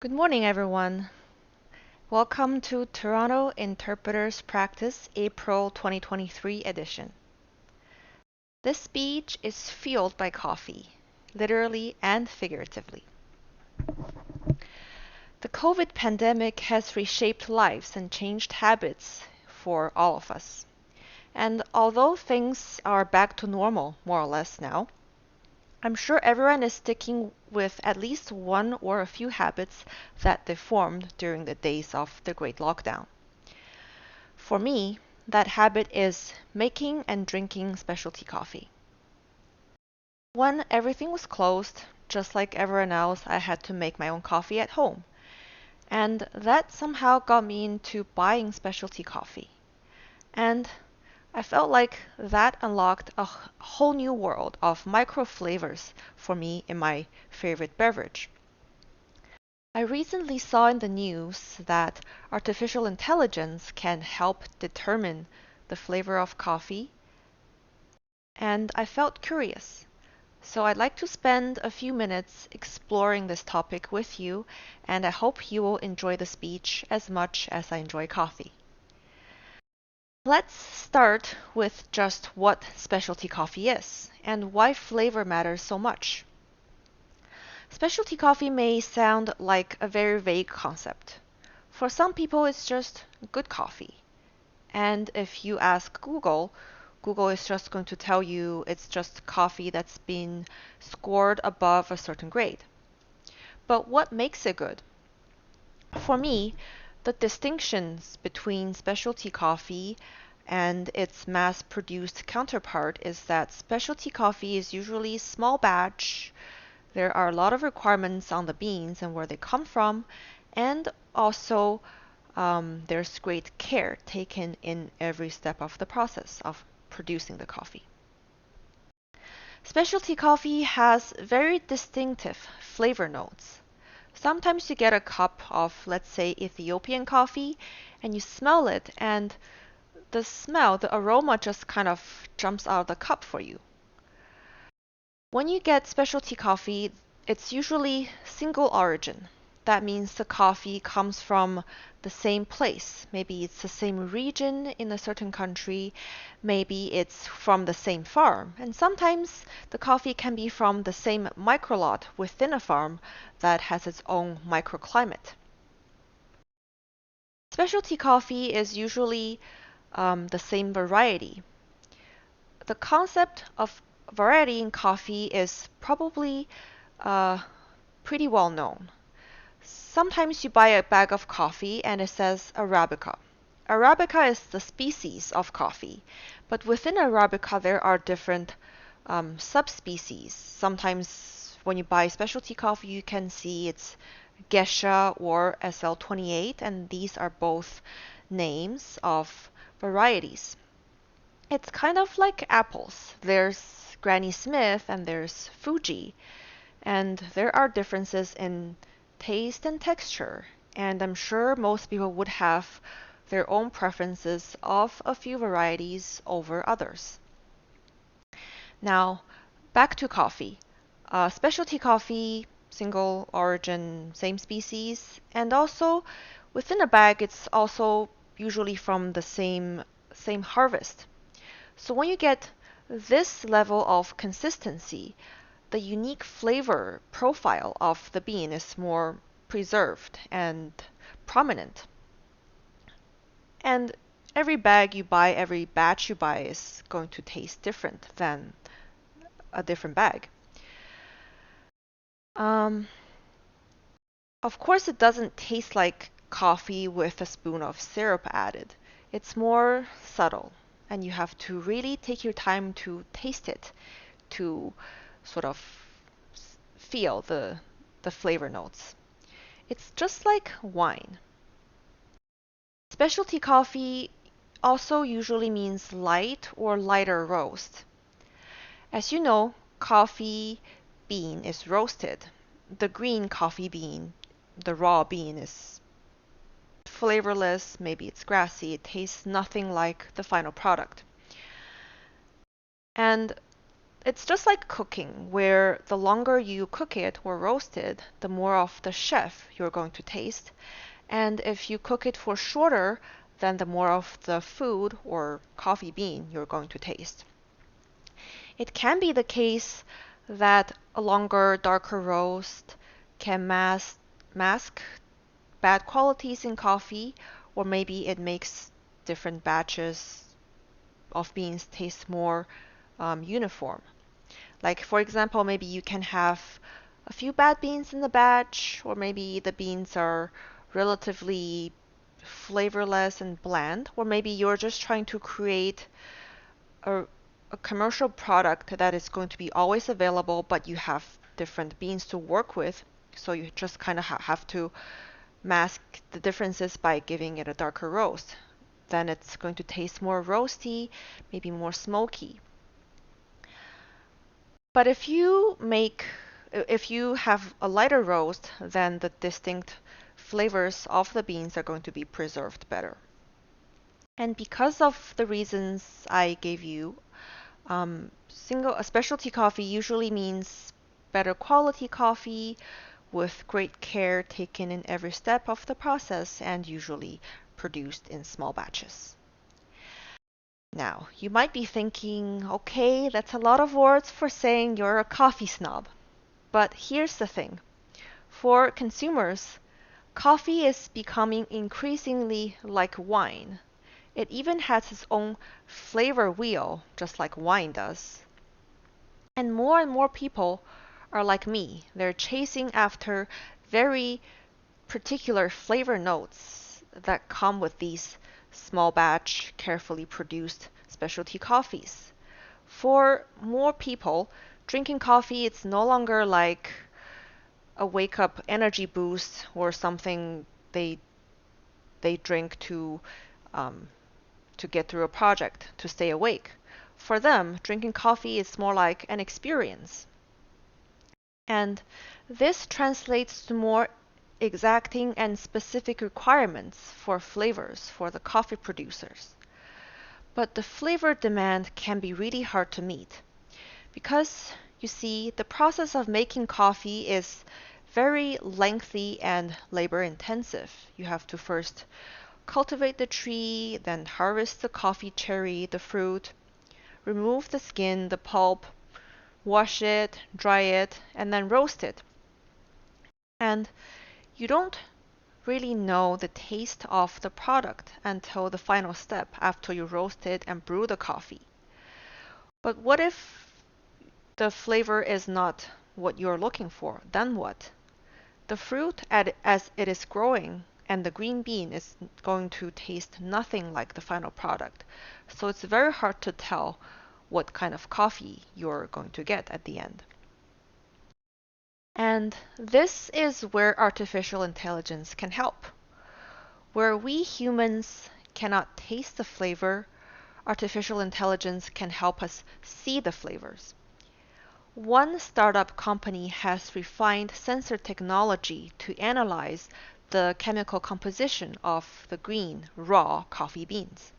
Good morning, everyone. Welcome to Toronto Interpreters Practice April 2023 edition. This speech is fueled by coffee, literally and figuratively. The COVID pandemic has reshaped lives and changed habits for all of us. And although things are back to normal, more or less now, I'm sure everyone is sticking with at least one or a few habits that they formed during the days of the Great Lockdown. For me, that habit is making and drinking specialty coffee. When everything was closed, just like everyone else, I had to make my own coffee at home. And that somehow got me into buying specialty coffee. And I felt like that unlocked a whole new world of micro flavors for me in my favorite beverage. I recently saw in the news that artificial intelligence can help determine the flavor of coffee, and I felt curious. So I'd like to spend a few minutes exploring this topic with you, and I hope you will enjoy the speech as much as I enjoy coffee. Let's start with just what specialty coffee is and why flavor matters so much. Specialty coffee may sound like a very vague concept. For some people, it's just good coffee. And if you ask Google, Google is just going to tell you it's just coffee that's been scored above a certain grade. But what makes it good? For me, the distinctions between specialty coffee and its mass-produced counterpart is that specialty coffee is usually small batch. There are a lot of requirements on the beans and where they come from, and also there's great care taken in every step of the process of producing the coffee. Specialty coffee has very distinctive flavor notes. Sometimes you get a cup of, let's say, Ethiopian coffee, and you smell it, and the aroma just kind of jumps out of the cup for you. When you get specialty coffee, it's usually single origin. That means the coffee comes from the same place. Maybe it's the same region in a certain country. Maybe it's from the same farm. And sometimes the coffee can be from the same microlot within a farm that has its own microclimate. Specialty coffee is usually the same variety. The concept of variety in coffee is probably pretty well known. Sometimes you buy a bag of coffee and it says Arabica. Arabica is the species of coffee, but within Arabica there are different subspecies. Sometimes when you buy specialty coffee, you can see it's Gesha or SL28, and these are both names of varieties. It's kind of like apples. There's Granny Smith and there's Fuji, and there are differences in taste and texture, and I'm sure most people would have their own preferences of a few varieties over others. Now, back to coffee. Specialty coffee, single origin, same species, and also within a bag, it's also usually from the same harvest. So when you get this level of consistency, the unique flavor profile of the bean is more preserved and prominent. And every bag you buy, every batch you buy is going to taste different than a different bag. Um, of course, it doesn't taste like coffee with a spoon of syrup added. It's more subtle, and you have to really take your time to taste it to sort of feel the flavor notes. It's just like wine. Specialty coffee also usually means light or lighter roast. As you know, coffee bean is roasted. The green coffee bean, the raw bean, is flavorless, maybe it's grassy, it tastes nothing like the final product. And it's just like cooking, where the longer you cook it or roast it, the more of the chef you're going to taste. And if you cook it for shorter, then the more of the food or coffee bean you're going to taste. It can be the case that a longer, darker roast can mask bad qualities in coffee, or maybe it makes different batches of beans taste more uniform. Like, for example, maybe you can have a few bad beans in the batch, or maybe the beans are relatively flavorless and bland, or maybe you're just trying to create a, a commercial product that is going to be always available, but you have different beans to work with. So you just kind of have to mask the differences by giving it a darker roast. Then it's going to taste more roasty, maybe more smoky. But if you have a lighter roast, then the distinct flavors of the beans are going to be preserved better. And because of the reasons I gave you, a specialty coffee usually means better quality coffee with great care taken in every step of the process and usually produced in small batches. Now, you might be thinking, okay, that's a lot of words for saying you're a coffee snob. But here's the thing. For consumers, coffee is becoming increasingly like wine. It even has its own flavor wheel, just like wine does. And more people are like me. They're chasing after very particular flavor notes that come with these small batch, carefully produced specialty coffees. For more people, drinking coffee it's no longer like a wake up energy boost or something they drink um, to get through a project, to stay awake. For them, drinking coffee is more like an experience. And this translates to more exacting and specific requirements for flavors for the coffee producers. But the flavor demand can be really hard to meet because, you see, the process of making coffee is very lengthy and labor intensive. You have to first cultivate the tree, then harvest the coffee cherry, the fruit, remove the skin, the pulp, wash it, dry it, and then roast it. And you don't really know the taste of the product until the final step after you roast it and brew the coffee. But what if the flavor is not what you're looking for? Then what? The fruit, as it is growing, and the green bean is going to taste nothing like the final product. So it's very hard to tell what kind of coffee you're going to get at the end. And this is where artificial intelligence can help. Where we humans cannot taste the flavor, artificial intelligence can help us see the flavors. One startup company has refined sensor technology to analyze the chemical composition of the green, raw coffee beans.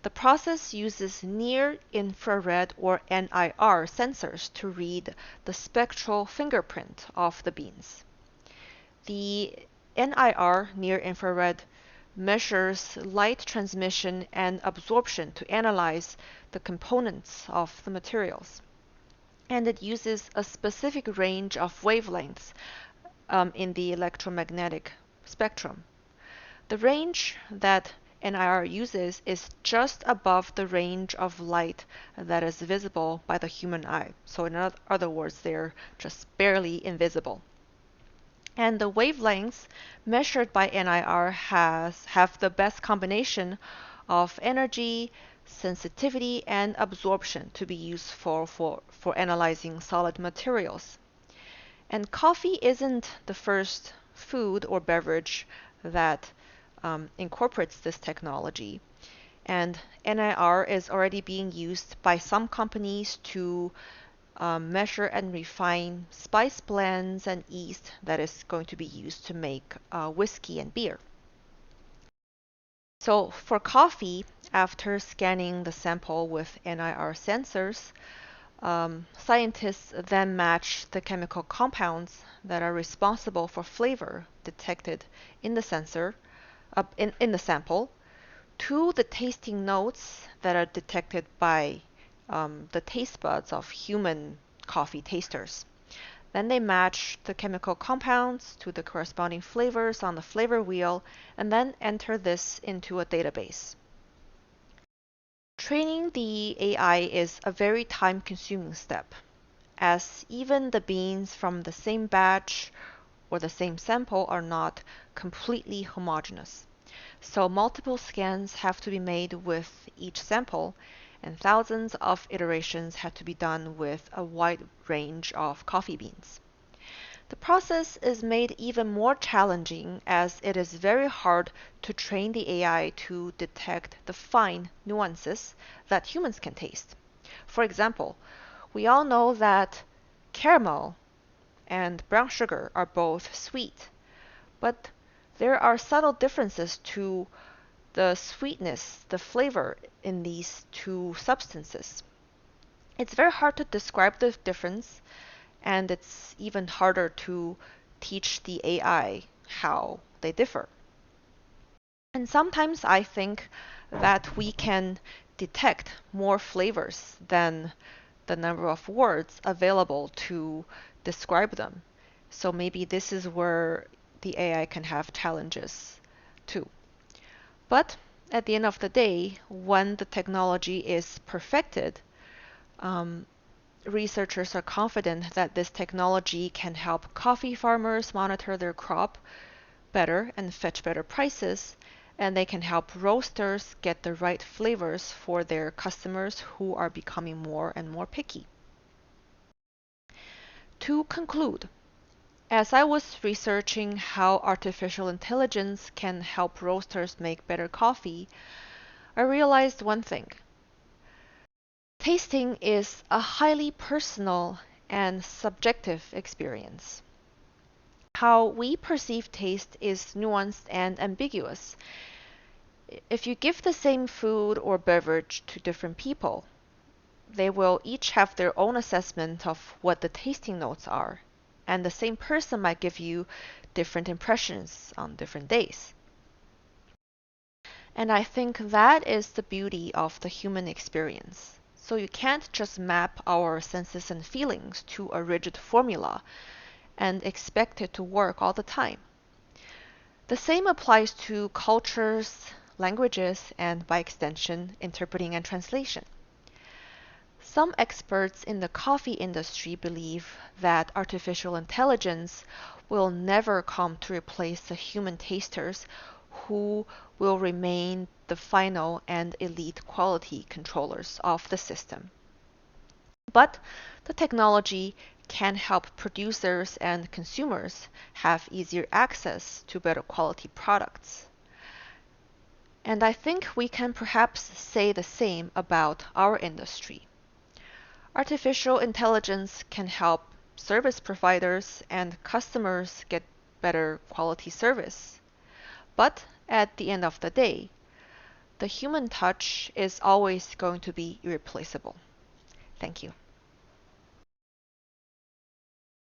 The process uses near-infrared or NIR sensors to read the spectral fingerprint of the beans. The NIR, near-infrared, measures light transmission and absorption to analyze the components of the materials. And it uses a specific range of wavelengths in the electromagnetic spectrum. The range that NIR uses is just above the range of light that is visible by the human eye. So in other words, they're just barely invisible. And the wavelengths measured by NIR have the best combination of energy, sensitivity, and absorption to be useful for analyzing solid materials. And coffee isn't the first food or beverage that incorporates this technology. And NIR is already being used by some companies to measure and refine spice blends and yeast that is going to be used to make whiskey and beer. So for coffee, after scanning the sample with NIR sensors, Scientists then match the chemical compounds that are responsible for flavor detected in the sensor, in the sample, to the tasting notes that are detected by the taste buds of human coffee tasters. Then they match the chemical compounds to the corresponding flavors on the flavor wheel and then enter this into a database. Training the AI is a very time-consuming step, as even the beans from the same batch or the same sample are not completely homogeneous. So multiple scans have to be made with each sample, and thousands of iterations have to be done with a wide range of coffee beans. The process is made even more challenging as it is very hard to train the AI to detect the fine nuances that humans can taste. For example, we all know that caramel and brown sugar are both sweet, but there are subtle differences to the sweetness, the flavor in these two substances. It's very hard to describe the difference, and it's even harder to teach the AI how they differ. And sometimes I think that we can detect more flavors than the number of words available to describe them. So maybe this is where the AI can have challenges too. But at the end of the day, when the technology is perfected, um, researchers are confident that this technology can help coffee farmers monitor their crop better and fetch better prices, and they can help roasters get the right flavors for their customers who are becoming more and more picky. To conclude, as I was researching how artificial intelligence can help roasters make better coffee, I realized one thing. Tasting is a highly personal and subjective experience. How we perceive taste is nuanced and ambiguous. If you give the same food or beverage to different people, they will each have their own assessment of what the tasting notes are, and the same person might give you different impressions on different days. And I think that is the beauty of the human experience. So you can't just map our senses and feelings to a rigid formula and expect it to work all the time. The same applies to cultures, languages, and by extension, interpreting and translation. Some experts in the coffee industry believe that artificial intelligence will never come to replace the human tasters who will remain the final and elite quality controllers of the system. But the technology can help producers and consumers have easier access to better quality products. And I think we can perhaps say the same about our industry. Artificial intelligence can help service providers and customers get better quality service. But at the end of the day, the human touch is always going to be irreplaceable. Thank you.